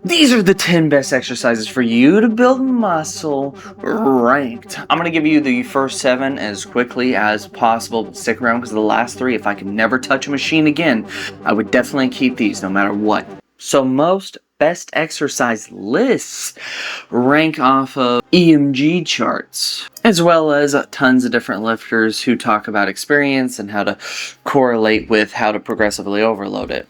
These are the 10 best exercises for you to build muscle ranked. I'm going to give you the first 7 as quickly as possible, but stick around because the last 3, if I can never touch a machine again, I would definitely keep these no matter what. So most best exercise lists rank off of EMG charts, as well as tons of different lifters who talk about experience and how to correlate with how to progressively overload it.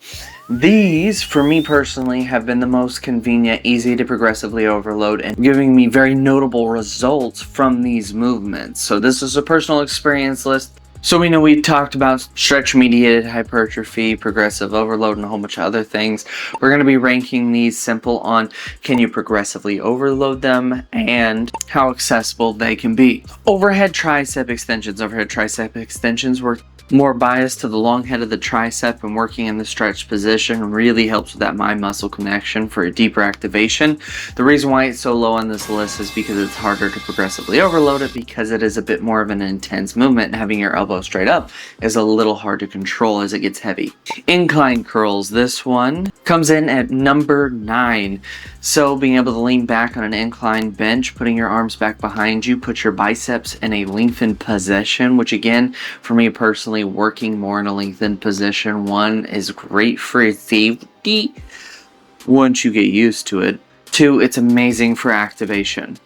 These, for me personally, have been the most convenient, easy to progressively overload, and giving me very notable results from these movements. So this is a personal experience list. So we know we talked about stretch-mediated hypertrophy, progressive overload, and a whole bunch of other things. We're going to be ranking these simple on can you progressively overload them and how accessible they can be. Overhead tricep extensions. Overhead tricep extensions work more biased to the long head of the tricep, and working in the stretch position really helps with that mind muscle connection for a deeper activation. The reason why it's so low on this list is because it's harder to progressively overload it, because it is a bit more of an intense movement, and having your elbow straight up is a little hard to control as it gets heavy. Incline curls. This one comes in at number 9. So being able to lean back on an incline bench, putting your arms back behind you, put your biceps in a lengthened position, which again, for me personally, working more in a lengthened position, 1, is great for safety once you get used to it. 2, it's amazing for activation.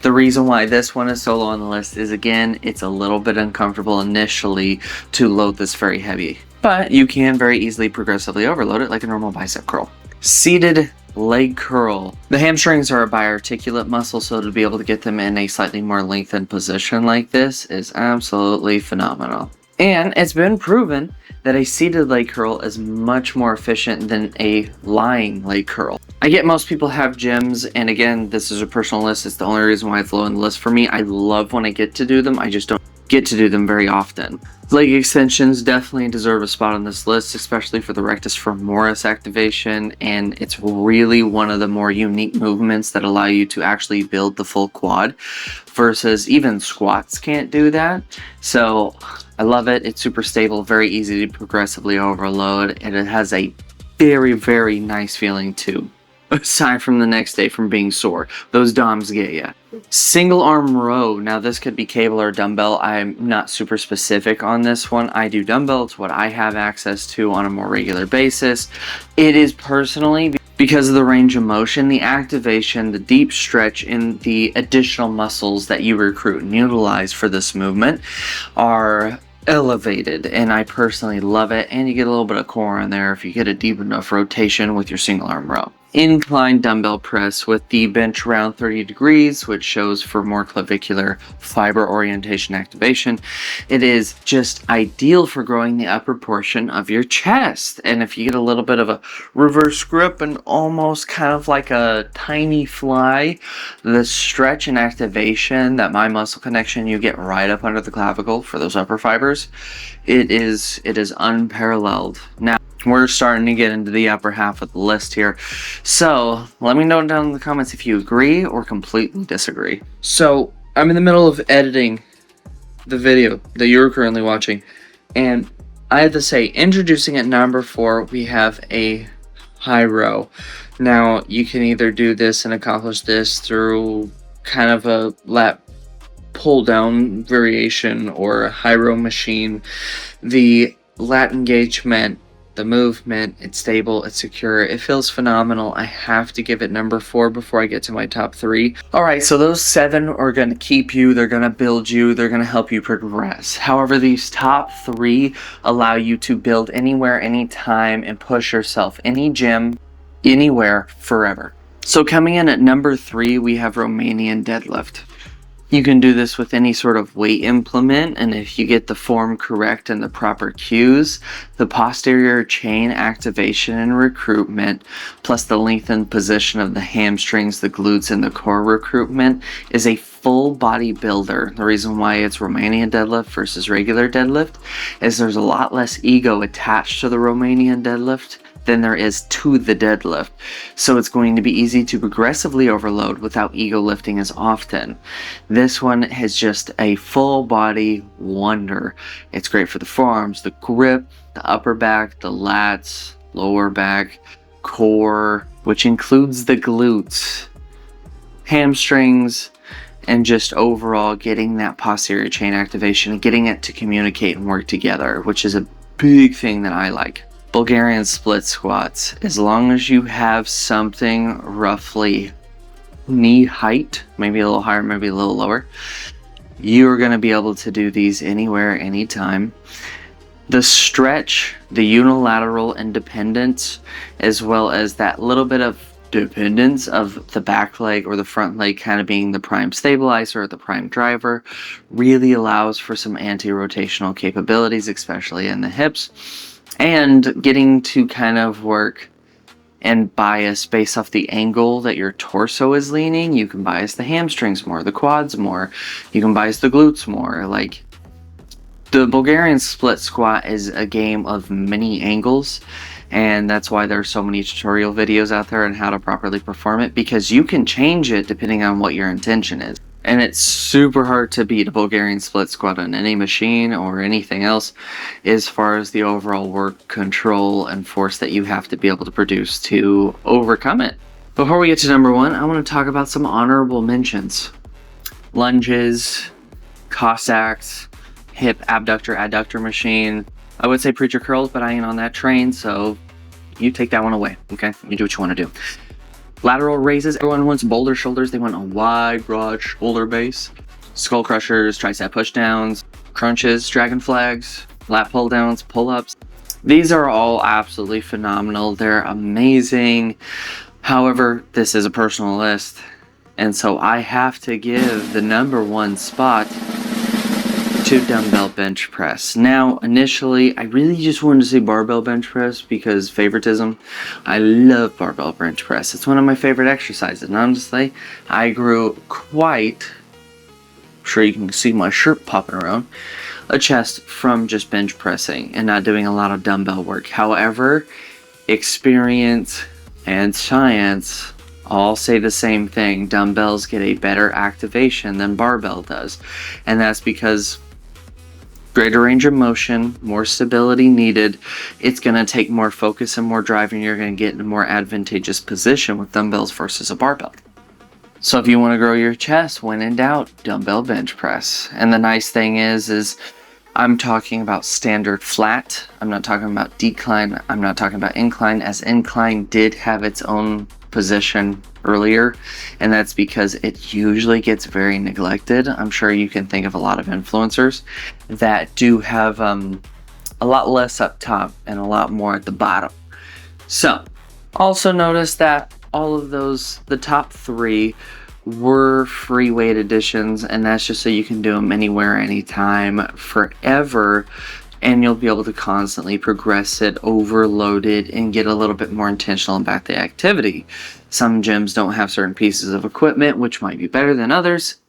The reason why this one is so low on the list is, again, it's a little bit uncomfortable initially to load this very heavy, but you can very easily progressively overload it like a normal bicep curl. Seated leg curl. The hamstrings are a biarticulate muscle, so to be able to get them in a slightly more lengthened position like this is absolutely phenomenal. And it's been proven that a seated leg curl is much more efficient than a lying leg curl. I get most people have gyms, and again, this is a personal list. It's the only reason why it's low on the list for me. I love when I get to do them. I just don't get to do them very often. Leg extensions definitely deserve a spot on this list, especially for the rectus femoris activation, and it's really one of the more unique movements that allow you to actually build the full quad, versus even squats can't do that. So I love it. It's super stable, very easy to progressively overload, and it has a very, very nice feeling too, aside from the next day from being sore. Those DOMs get ya. Single arm row. Now this could be cable or dumbbell. I'm not super specific on this one. I do dumbbell. It's what I have access to on a more regular basis. It is personally, because of the range of motion, the activation, the deep stretch, and the additional muscles that you recruit and utilize for this movement are elevated, and I personally love it. And you get a little bit of core in there if you get a deep enough rotation with your single arm row. Incline dumbbell press with the bench around 30 degrees, which shows for more clavicular fiber orientation activation. It is just ideal for growing the upper portion of your chest. And if you get a little bit of a reverse grip and almost kind of like a tiny fly, the stretch and activation, that mind muscle connection you get right up under the clavicle for those upper fibers, it is unparalleled. Now, we're starting to get into the upper half of the list here. So let me know down in the comments if you agree or completely disagree. So I'm in the middle of editing the video that you're currently watching, and I have to say, introducing at number 4, we have a high row. Now you can either do this and accomplish this through kind of a lat pull down variation or a high row machine. The lat engagement, the movement, it's stable, it's secure, it feels phenomenal. I have to give it number 4 before I get to my top 3. Alright, so those 7 are going to keep you, they're going to build you, they're going to help you progress. However, these top 3 allow you to build anywhere, anytime, and push yourself. Any gym, anywhere, forever. So coming in at number 3, we have Romanian deadlift. You can do this with any sort of weight implement, and if you get the form correct and the proper cues, the posterior chain activation and recruitment, plus the lengthened position of the hamstrings, the glutes, and the core recruitment is a full body builder. The reason why it's Romanian deadlift versus regular deadlift is there's a lot less ego attached to the Romanian deadlift than there is to the deadlift. So it's going to be easy to progressively overload without ego lifting as often. This one is just a full body wonder. It's great for the forearms, the grip, the upper back, the lats, lower back, core, which includes the glutes, hamstrings, and just overall getting that posterior chain activation and getting it to communicate and work together, which is a big thing that I like. Bulgarian split squats, as long as you have something roughly knee height, maybe a little higher, maybe a little lower, you're going to be able to do these anywhere, anytime. The stretch, the unilateral independence, as well as that little bit of dependence of the back leg or the front leg kind of being the prime stabilizer or the prime driver, really allows for some anti-rotational capabilities, especially in the hips, and getting to kind of work and bias based off the angle that your torso is leaning. You can bias the hamstrings more, the quads more, you can bias the glutes more. Like, the Bulgarian split squat is a game of many angles, and that's why there's so many tutorial videos out there on how to properly perform it, because you can change it depending on what your intention is. And it's super hard to beat a Bulgarian split squat on any machine or anything else as far as the overall work, control, and force that you have to be able to produce to overcome it. Before we get to number one, I want to talk about some honorable mentions. Lunges, Cossacks, hip abductor adductor machine. I would say preacher curls, but I ain't on that train, so you take that one away, okay? You do what you want to do. Lateral raises, everyone wants boulder shoulders. They want a wide, broad shoulder base. Skull crushers, tricep pushdowns, crunches, dragon flags, lat pull downs, pull-ups. These are all absolutely phenomenal. They're amazing. However, this is a personal list, and so I have to give the number one spot to dumbbell bench press. Now, initially, I really just wanted to say barbell bench press because favoritism. I love barbell bench press. It's one of my favorite exercises. And honestly, I grew quite, I'm sure you can see my shirt popping around, a chest from just bench pressing and not doing a lot of dumbbell work. However, experience and science all say the same thing. Dumbbells get a better activation than barbell does. And that's because greater range of motion, more stability needed. It's going to take more focus and more drive, and you're going to get in a more advantageous position with dumbbells versus a barbell. So if you want to grow your chest, when in doubt, dumbbell bench press. And the nice thing is I'm talking about standard flat. I'm not talking about decline. I'm not talking about incline, as incline did have its own position earlier, and that's because it usually gets very neglected. I'm sure you can think of a lot of influencers that do have a lot less up top and a lot more at the bottom. So also notice that all of those, the top three, were free weight additions, and that's just so you can do them anywhere, anytime, forever, and you'll be able to constantly progress it, overload it, and get a little bit more intentional about the activity. Some gyms don't have certain pieces of equipment, which might be better than others.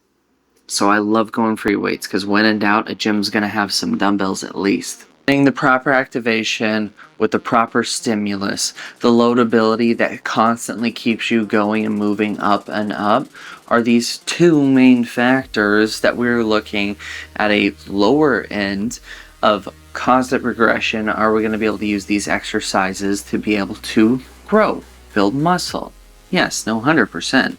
So I love going free weights, because when in doubt, a gym's going to have some dumbbells at least. Getting the proper activation with the proper stimulus, the loadability that constantly keeps you going and moving up and up, are these two main factors that we're looking at a lower end of constant progression. Are we going to be able to use these exercises to be able to grow, build muscle? Yes, no, 100%.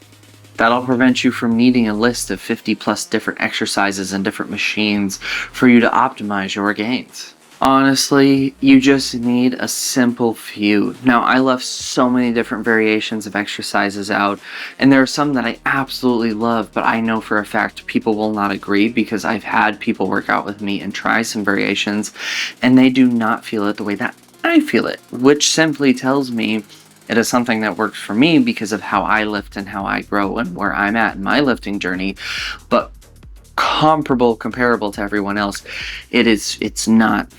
That'll prevent you from needing a list of 50 plus different exercises and different machines for you to optimize your gains. Honestly, you just need a simple few. Now, I left so many different variations of exercises out, and there are some that I absolutely love, but I know for a fact people will not agree, because I've had people work out with me and try some variations, and they do not feel it the way that I feel it, which simply tells me it is something that works for me because of how I lift and how I grow and where I'm at in my lifting journey. But comparable to everyone else, it's not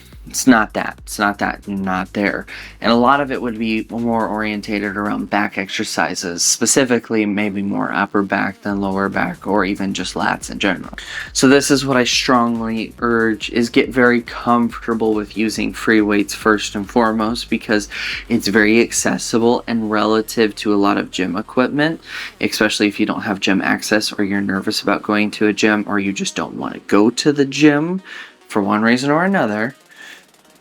there. And a lot of it would be more orientated around back exercises, specifically maybe more upper back than lower back, or even just lats in general. So this is what I strongly urge, is get very comfortable with using free weights first and foremost, because it's very accessible and relative to a lot of gym equipment, especially if you don't have gym access, or you're nervous about going to a gym, or you just don't want to go to the gym for one reason or another.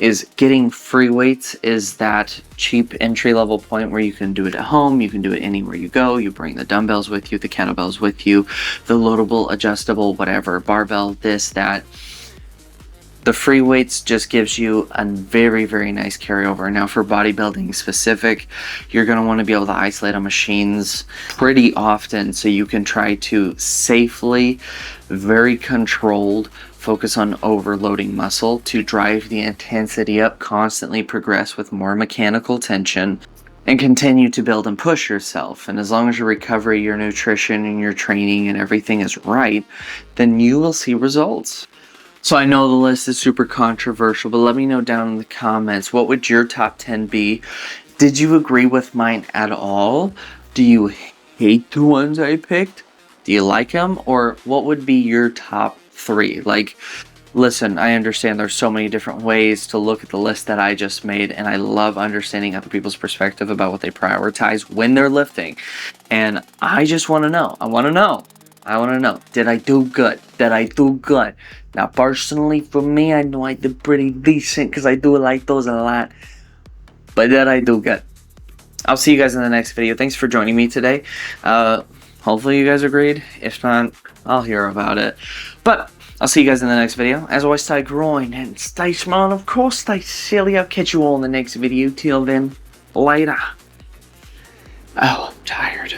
is getting free weights is that cheap entry-level point where you can do it at home, you can do it anywhere you go, you bring the dumbbells with you, the kettlebells with you, the loadable, adjustable, whatever, barbell, this, that. The free weights just gives you a very, very nice carryover. Now for bodybuilding specific, you're going to want to be able to isolate on machines pretty often so you can try to safely, very controlled, focus on overloading muscle to drive the intensity up, constantly progress with more mechanical tension, and continue to build and push yourself. And as long as your recovery, your nutrition, and your training and everything is right, then you will see results. So I know the list is super controversial, but let me know down in the comments, what would your top 10 be? Did you agree with mine at all? Do you hate the ones I picked? Do you like them? Or what would be your top 3? Like, listen, I understand there's so many different ways to look at the list that I just made, and I love understanding other people's perspective about what they prioritize when they're lifting. And I just want to know. I want to know. Did I do good? Did I do good? Now, personally, for me, I know I did pretty decent because I do like those a lot. But did I do good? I'll see you guys in the next video. Thanks for joining me today. Hopefully you guys agreed. If not, I'll hear about it. But I'll see you guys in the next video. As always, stay growing and stay smart. Of course, stay silly. I'll catch you all in the next video. Till then, later. Oh, I'm tired.